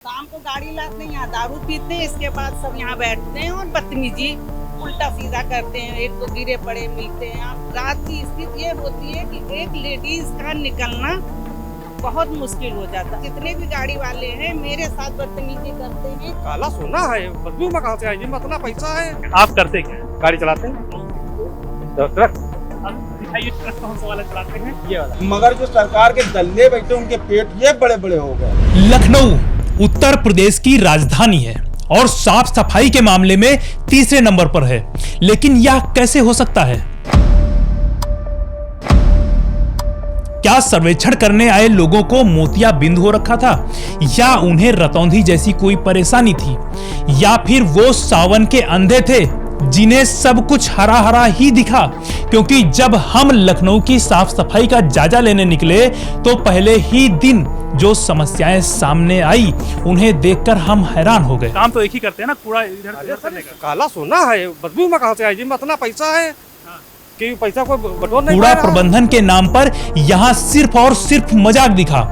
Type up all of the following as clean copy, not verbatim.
शाम को गाड़ी लाते हैं, यहाँ दारू पीते हैं, इसके बाद सब यहाँ बैठते हैं और बदतमीजी उल्टा सीधा करते हैं। एक तो गिरे पड़े मिलते हैं। अब रात की स्थिति ये होती है कि एक लेडीज का निकलना बहुत मुश्किल हो जाता है। जितने भी गाड़ी वाले हैं मेरे साथ बदतमीजी करते हैं। काला सोना है, बदबू में कहाँ से आएगी? इतना पैसा है। आप करते क्या? गाड़ी चलाते हैं तो ट्रक। दिखाइए ट्रक कौन सा वाला चलाते हैं? ये वाला। मगर जो सरकार के दल्ले बैठे उनके पेट ये बड़े बड़े हो गए। लखनऊ उत्तर प्रदेश की राजधानी है और साफ सफाई के मामले में तीसरे नंबर पर है। लेकिन यह कैसे हो सकता है? क्या सर्वेक्षण करने आए लोगों को मोतियाबिंद हो रखा था, या उन्हें रतौंधी जैसी कोई परेशानी थी, या फिर वो सावन के अंधे थे जिन्हें सब कुछ हरा हरा ही दिखा? क्योंकि जब हम लखनऊ की साफ सफाई का जायजा लेने निकले तो पहले ही दिन जो समस्याएं सामने आई उन्हें देखकर हम हैरान हो गए। काम तो एक ही करते हैं ना, कूड़ा इधर उधर करने का। काला सोना है, बदबू में कहाँ से आएगी? इतना पैसा है कि पैसा कोई बटोर नहीं कूड़ा पाएगा। प्रबंधन के नाम पर यहाँ सिर्फ और सिर्फ मजाक दिखा।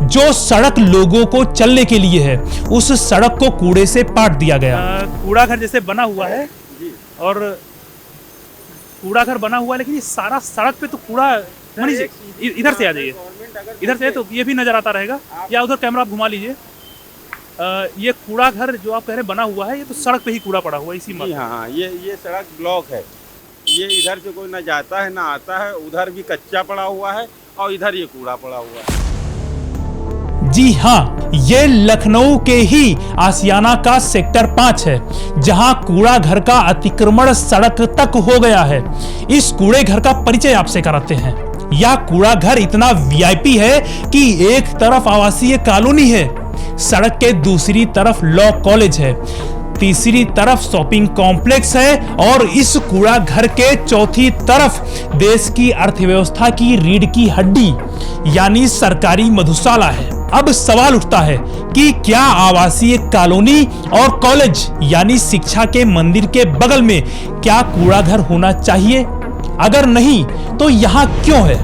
जो सड़क लोगों को चलने के लिए है उस सड़क को कूड़े से पाट दिया गया। कूड़ा घर जैसे बना हुआ है और कूड़ा घर बना हुआ है, लेकिन ये सारा सड़क पे तो कूड़ा इधर से आ जाइए, इधर से तो ये भी नजर आता रहेगा, या उधर कैमरा आप घुमा लीजिए। ये कूड़ा घर जो आप कह रहे बना हुआ है, ये तो सड़क पे ही कूड़ा पड़ा हुआ है इसी में। हाँ, ये सड़क ब्लॉक है। ये इधर से कोई ना जाता है ना आता है। उधर भी कच्चा पड़ा हुआ है और इधर ये कूड़ा पड़ा हुआ है। जी हाँ, ये लखनऊ के ही आसियाना का सेक्टर 5 है, जहां कूड़ा घर का अतिक्रमण सड़क तक हो गया है। इस कूड़े घर का परिचय आपसे कराते हैं। यह कूड़ा घर इतना वीआईपी है कि एक तरफ आवासीय कॉलोनी है, सड़क के दूसरी तरफ लॉ कॉलेज है, तीसरी तरफ शॉपिंग कॉम्प्लेक्स है और इस कूड़ा घर के चौथी तरफ देश की अर्थव्यवस्था की रीढ़ की हड्डी यानी सरकारी मधुशाला है। अब सवाल उठता है कि क्या आवासीय कॉलोनी और कॉलेज यानी शिक्षा के मंदिर के बगल में क्या कूड़ा घर होना चाहिए? अगर नहीं तो यहाँ क्यों है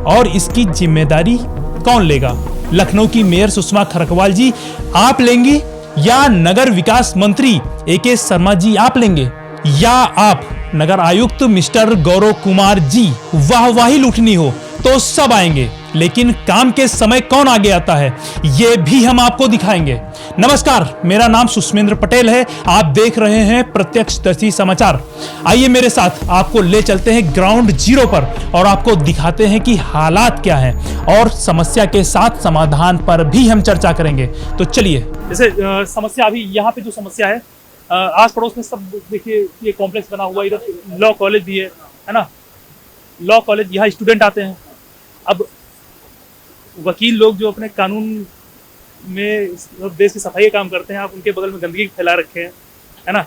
और इसकी जिम्मेदारी कौन लेगा? लखनऊ की मेयर सुषमा खरकवाल जी आप लेंगी, या नगर विकास मंत्री एके शर्मा जी आप लेंगे, या आप नगर आयुक्त मिस्टर गौरव कुमार जी वाहवाही लूटनी हो तो सब आएंगे, लेकिन काम के समय कौन आगे आता है ये भी हम आपको दिखाएंगे। नमस्कार, मेरा नाम सुष्मेंद्र पटेल है। आप देख रहे हैं प्रत्यक्षदर्शी समाचार। आइए मेरे साथ आपको ले चलते हैं ग्राउंड जीरो पर और आपको दिखाते हैं कि हालात क्या हैं और समस्या के साथ समाधान पर भी हम चर्चा करेंगे। तो चलिए। जैसे समस्या अभी यहाँ पे जो समस्या है, आस पड़ोस में सब देखिए ये कॉम्प्लेक्स बना हुआ है, इधर लॉ कॉलेज भी है ना। लॉ कॉलेज, यहाँ स्टूडेंट आते हैं। अब वकील लोग जो अपने कानून में देश की सफाई का काम करते हैं, आप उनके बगल में गंदगी फैला रखे हैं, है ना।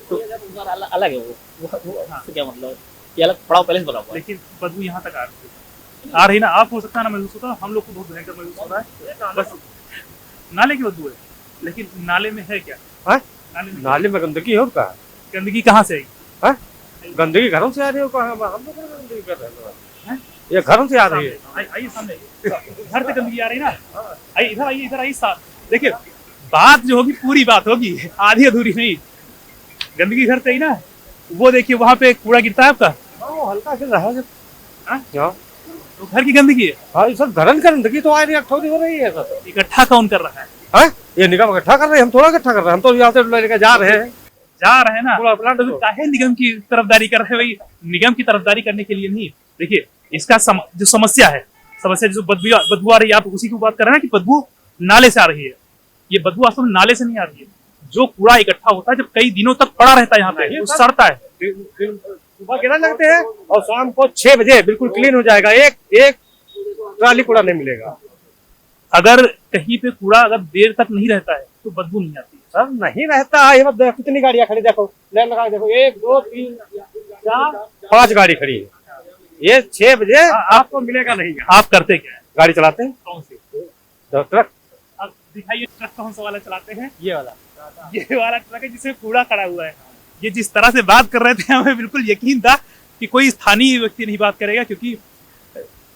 तो अलग है वो हाँ। क्या मतलब ये अलग पड़ाव पहले से बना हुआ है। लेकिन बदबू यहाँ तक आ रही ना। आप हो सकता है ना महसूस होता है, हम लोग को बहुत भयंकर महसूस होता है। बस नाले की बदबू है, लेकिन नाले में है क्या? नाले में गंदगी है। गंदगी कहाँ से आई? गंदगी घरों से आ रही है। हम लोग गंदगी कर रहे हैं, ये घरों से आ रही है। आइए सामने, घर से गंदगी आ रही ना। आइए इधर, आइए इधर, आइए साथ देखिए। बात जो होगी पूरी बात होगी, आधी अधूरी नहीं। गंदगी घर से ही ना। वो देखिए वहाँ पे कूड़ा गिरता है आपका, हल्का से रहा है। तो घर की गंदगी है। हाँ, ये सब घरन गंदगी तो आ रही है, हो रही है। इकट्ठा कौन कर रहा है? ये निगम इकट्ठा कर रहे हैं, हम थोड़ा इकट्ठा कर रहे हैं। हम तो यहाँ से लेकर जा रहे हैं ना। तो काहे निगम की तरफदारी कर रहे हैं भाई? निगम की तरफदारी करने के लिए नहीं। देखिए इसका जो समस्या है, समस्या जो बदबू आ रही है, आप उसी की बात कर रहे हैं ना कि बदबू नाले से आ रही है। ये बदबू वास्तव में नाले से नहीं आ रही है। जो कूड़ा इकट्ठा होता है, जब कई दिनों तक पड़ा रहता है यहाँ पे, वो सड़ता है। सुबह गिरा लगते हैं और शाम को 6 बजे बिल्कुल क्लीन हो जाएगा। एक ट्राली कूड़ा नहीं मिलेगा। अगर कहीं पे कूड़ा अगर देर तक नहीं रहता है तो बदबू नहीं आती है। सर नहीं रहता है। ये कितनी गाड़ियां खड़ी, देखो लाइन लगा देखो, 1 2 3 4 5 गाड़ी खड़ी है। ये 6 बजे आपको मिलेगा नहीं। आप करते क्या है? गाड़ी चलाते हैं। कौन सी? ट्रक। अब दिखाइए ट्रक कौन सा वाला चलाते हैं? ये वाला ट्रक है जिसमें कूड़ा खड़ा हुआ है। ये जिस तरह से बात कर रहे थे, हमें बिल्कुल यकीन था कि कोई स्थानीय व्यक्ति नहीं बात करेगा, क्योंकि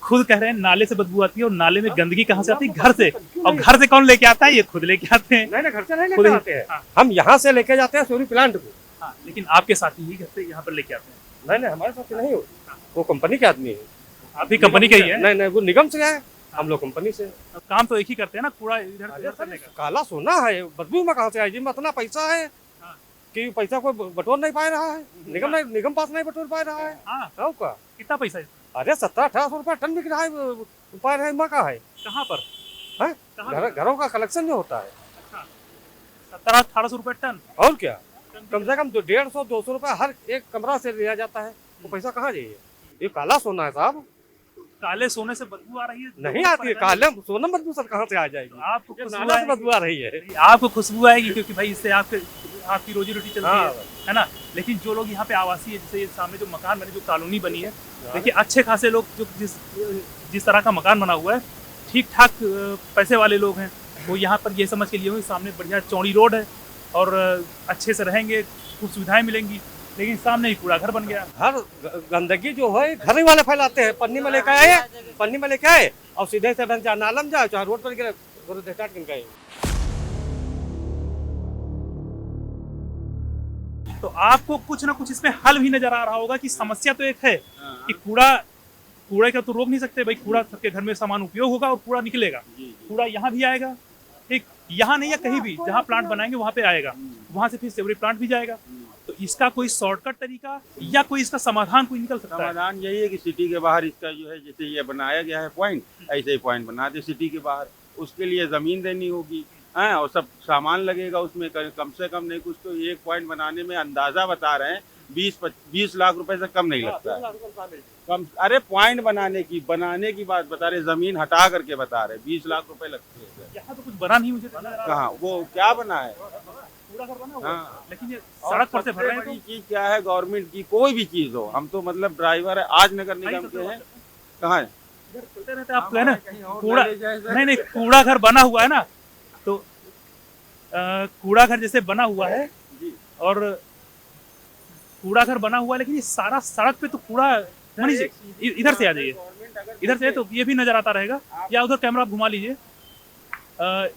खुद कह रहे हैं नाले से बदबू आती है, और नाले में गंदगी कहाँ से आती है? घर से। और घर से कौन लेके आता है? ये खुद लेके आते हैं। नहीं घर से नहीं खुद लेके ही- आते हैं, हाँ। हम यहाँ से लेके जाते हैं सूरी प्लांट को। हाँ, लेकिन आपके साथी ही घर से यहाँ पर लेके आते हैं। नहीं हमारे साथ नहीं हो, वो कंपनी के आदमी है। आप भी कंपनी का ही है? नहीं वो निगम से है, हम लोग कंपनी से। अब काम तो एक ही करते हैं ना, कूड़ा इधर अरे उधर सर, करने का। काला सोना है, बदबू में कहाँ से आएगी? में इतना पैसा है हाँ। कि पैसा कोई बटोर नहीं पा रहा है, निगम पास नहीं बटोर पा रहा है। हाँ, हाँ का कितना पैसा है? अरे 1700-1800 रुपया टन बिक रहा है, उपाय है मका है। कहाँ पर? हैं? कहाँ? घरों का कलेक्शन जो होता है। 1700-1800 रुपए टन। और क्या, कम से कम 150-200 रुपया हर एक कमरा से लिया जाता है। वो पैसा कहाँ जाइए? ये काला सोना है साहब। काले सोने से बदबू आ रही है? नहीं आती है, काले सोना बदबू सर कहाँ से आ जाएगी? आपको ये खुशबू नाला से आएगी। बदबू आ रही है। आपको खुशबू आएगी क्योंकि भाई इससे आपकी रोजी रोटी चलती हाँ। है ना। लेकिन जो लोग यहाँ पे आवासीय है, जैसे ये सामने जो मकान बने, जो कॉलोनी बनी है, देखिए अच्छे खासे लोग जो जिस तरह का मकान बना हुआ है, ठीक ठाक पैसे वाले लोग हैं, वो यहाँ पर ये समझ के लिए होंगे सामने बढ़िया चौड़ी रोड है और अच्छे से रहेंगे, खूब सुविधाएं मिलेंगी। लेकिन सामने ही कूड़ा घर बन गया। हर गंदगी जो है घर ही वाले फैलाते हैं। पन्नी में लेके आए और सीधे से बन चाहे नालम जाए चाहे रोड पर गिरे, स्टार्ट कर गए। तो आपको कुछ ना कुछ इसमें हल भी नजर आ रहा होगा कि समस्या तो एक है कि कूड़े का तो रोक नहीं सकते भाई, कूड़ा सबके घर में सामान उपयोग होगा और कूड़ा निकलेगा। कूड़ा यहाँ भी आएगा, ठीक, यहाँ नहीं या कहीं भी जहाँ प्लांट बनाएंगे वहाँ पे आएगा, वहाँ से फिर सेवरेज प्लांट भी जाएगा। तो इसका कोई शॉर्टकट तरीका या कोई इसका समाधान कोई निकल सकता है? समाधान यही है कि सिटी के बाहर इसका जो है, जैसे ये बनाया गया है पॉइंट, ऐसे ही पॉइंट बना दे सिटी के बाहर। उसके लिए ज़मीन देनी होगी, हैं, और सब सामान लगेगा उसमें, कम से कम नहीं कुछ तो एक पॉइंट बनाने में अंदाज़ा बता रहे हैं 20 लाख रुपए से कम नहीं लगता है। कम, अरे पॉइंट बनाने की बात बता रहे, ज़मीन हटा करके बता रहे 20 लाख रुपए लगते हैं। यहाँ तो कुछ बना नहीं, मुझे कहाँ वो क्या बना है? कूड़ा घर बना हुआ है। हाँ। लेकिन ये सड़क पर से भर रहे हैं। बड़ी चीज क्या है, गवर्नमेंट की कोई भी चीज हो, हम तो मतलब ड्राइवर है, आज नगर निगम के हैं, कहाँ है? चलते रहते हैं, आपको है ना कूड़ा, नहीं कूड़ा घर बना हुआ है ना, तो कूड़ा घर जैसे बना हुआ है और कूड़ा घर बना हुआ है, लेकिन ये सारा सड़क पे तो कूड़ा इधर से आ जाइए, इधर से तो ये भी नजर आता रहेगा, या उधर कैमरा आप घुमा लीजिए।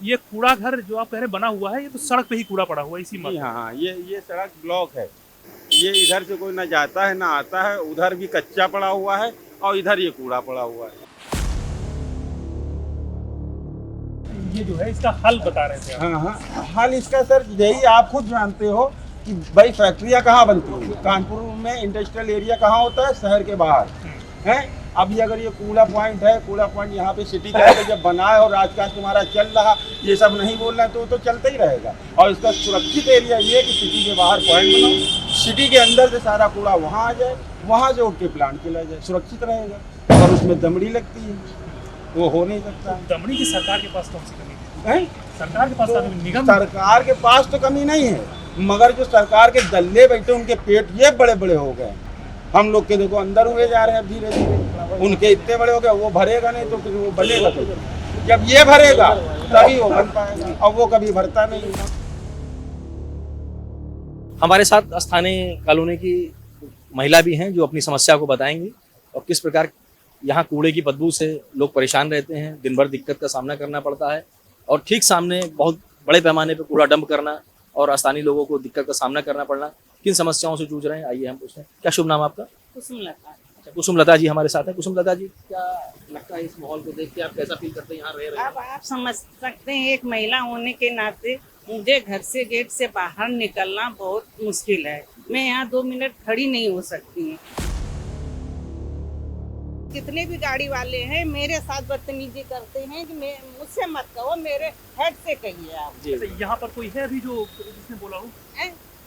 ये कूड़ा घर जो आप कह रहे बना हुआ है, ये तो सड़क पे ही कूड़ा पड़ा हुआ है इसी में। हाँ, ये सड़क ब्लॉक है, ये इधर से कोई ना जाता है ना आता है, उधर भी कच्चा पड़ा हुआ है और इधर ये कूड़ा पड़ा हुआ है। ये जो है इसका हल बता रहे थे आप। हाँ, हाल इसका सर यही, आप खुद जानते हो कि भाई फैक्ट्रियाँ कहाँ बनती हैं, कानपुर में इंडस्ट्रियल एरिया कहाँ होता है, शहर के बाहर है। अभी अगर ये कूड़ा पॉइंट है, कूड़ा पॉइंट यहाँ पे सिटी के अंदर जब बना है और राजकाज तुम्हारा चल रहा, ये सब नहीं बोल रहा है तो चलता ही रहेगा। और इसका सुरक्षित एरिया ये कि सिटी के बाहर पॉइंट बनाओ, सिटी के अंदर से सारा कूड़ा वहाँ आ जाए, वहाँ से उठ के प्लांट चला जाए, सुरक्षित रहेगा। और उसमें दमड़ी लगती है, वो हो नहीं सकता। दमड़ी की सरकार के पास कौन सी कमी है? सरकार के पास निगम, सरकार के पास तो कमी नहीं है, मगर जो सरकार के दल्ले बैठे उनके पेट ये बड़े बड़े हो गए। हम लोग के देखो अंदर हुए जा रहे हैं धीरे धीरे, उनके इतने बड़े हो गए, वो भरेगा नहीं तो फिर वो बनेगा तो जब ये भरेगा तभी वो बन पाएगा, और वो कभी भरता नहीं। हमारे साथ स्थानीय कॉलोनी की महिला भी हैं जो अपनी समस्या को बताएंगी और किस प्रकार यहाँ कूड़े की बदबू से लोग परेशान रहते हैं, दिन भर दिक्कत का सामना करना पड़ता है और ठीक सामने बहुत बड़े पैमाने पर कूड़ा डंप करना और स्थानीय लोगों को दिक्कत का सामना करना पड़ना। किन समस्याओं से जूझ रहे हैं, आइए हम पूछते हैं। क्या शुभ नाम आपका? कुसुमलता। अच्छा, कुसुमलता जी हमारे साथ है। कुसुमलता जी, क्या लगता है इस माहौल को देख के, आप कैसा फील करते हैं यहाँ रह रहे हैं? अब आप समझ सकते हैं, एक महिला होने के नाते मुझे घर से गेट से बाहर निकलना बहुत मुश्किल है। मैं यहाँ 2 मिनट खड़ी नहीं हो सकती। जितने भी गाड़ी वाले हैं मेरे साथ बदतमीजी करते हैं कि मैं मुझसे मत कहो, मेरे हेड से कहिए आप। अच्छा, यहाँ पर कोई है अभी जो जिसने बोला हो?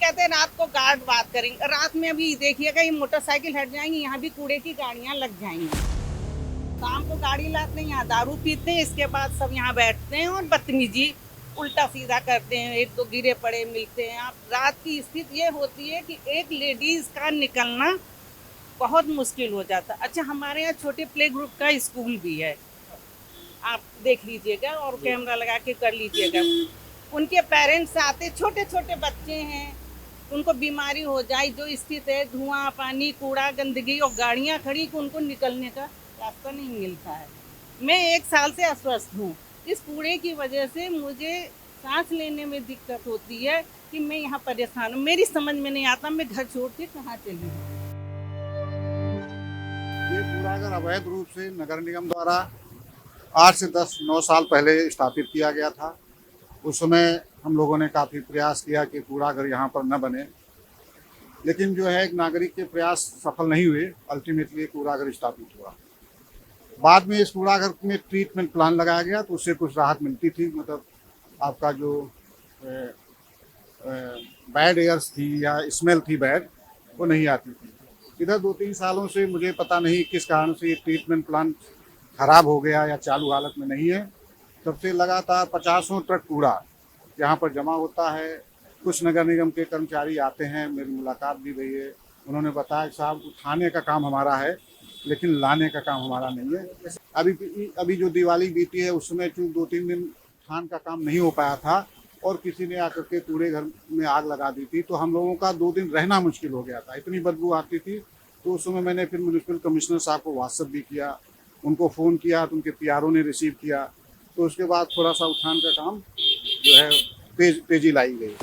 कहते हैं रात को गार्ड बात करेंगे, रात में अभी देखिएगा ये मोटरसाइकिल हट जाएंगी, यहाँ भी कूड़े की गाड़ियाँ लग जाएंगी। शाम को गाड़ी लाते हैं, यहाँ दारू पीते हैं, इसके बाद सब यहाँ बैठते हैं और बदतमीजी उल्टा सीधा करते हैं, एक तो गिरे पड़े मिलते हैं। आप रात की स्थिति ये होती है कि एक लेडीज का निकलना बहुत मुश्किल हो जाता। अच्छा, हमारे यहाँ छोटे प्ले ग्रुप का स्कूल भी है, आप देख लीजिएगा और कैमरा लगा के कर लीजिएगा। उनके पेरेंट्स आते, छोटे छोटे बच्चे हैं, उनको बीमारी हो जाए जो स्थित है, धुआं पानी कूड़ा गंदगी और गाड़ियाँ खड़ी कि उनको निकलने का रास्ता नहीं मिलता है। मैं 1 साल से अस्वस्थ हूँ। इस कूड़े की वजह से मुझे सांस लेने में दिक्कत होती है कि मैं यहाँ परेशान हूँ। मेरी समझ में नहीं आता मैं घर छोड़ के कहाँ चली हूँ। ये कूड़ागर अवैध रूप से नगर निगम द्वारा 8 से 9 साल पहले स्थापित किया गया था। उस समय हम लोगों ने काफ़ी प्रयास किया कि कूड़ागर यहाँ पर न बने, लेकिन जो है एक नागरिक के प्रयास सफल नहीं हुए। अल्टीमेटली कूड़ागर स्थापित हुआ। बाद में इस कूड़ागर में ट्रीटमेंट प्लान लगाया गया तो उससे कुछ राहत मिलती थी। मतलब आपका जो बैड एयर्स थी या स्मेल थी बैड, वो नहीं आती थी। इधर 2-3 सालों से मुझे पता नहीं किस कारण से ये ट्रीटमेंट प्लांट खराब हो गया या चालू हालत में नहीं है। तब से लगातार 50 ट्रक कूड़ा यहाँ पर जमा होता है। कुछ नगर निगम के कर्मचारी आते हैं, मेरी मुलाकात भी हुई है। उन्होंने बताया कि साहब उठाने का काम हमारा है लेकिन लाने का काम हमारा नहीं है। अभी जो दिवाली बीती है उस समय चूँकि 2-3 दिन उठान का काम नहीं हो पाया था और किसी ने आकर के कूड़े घर में आग लगा दी थी, तो हम लोगों का 2 दिन रहना मुश्किल हो गया था। इतनी बदबू आती थी। तो उस समय मैंने फिर म्यूनिसिपल कमिश्नर साहब को व्हाट्सएप भी किया, उनको फ़ोन किया तो उनके पीआरओ ने रिसीव किया। तो उसके बाद थोड़ा सा उठान का काम जो है तेजी लाई गई।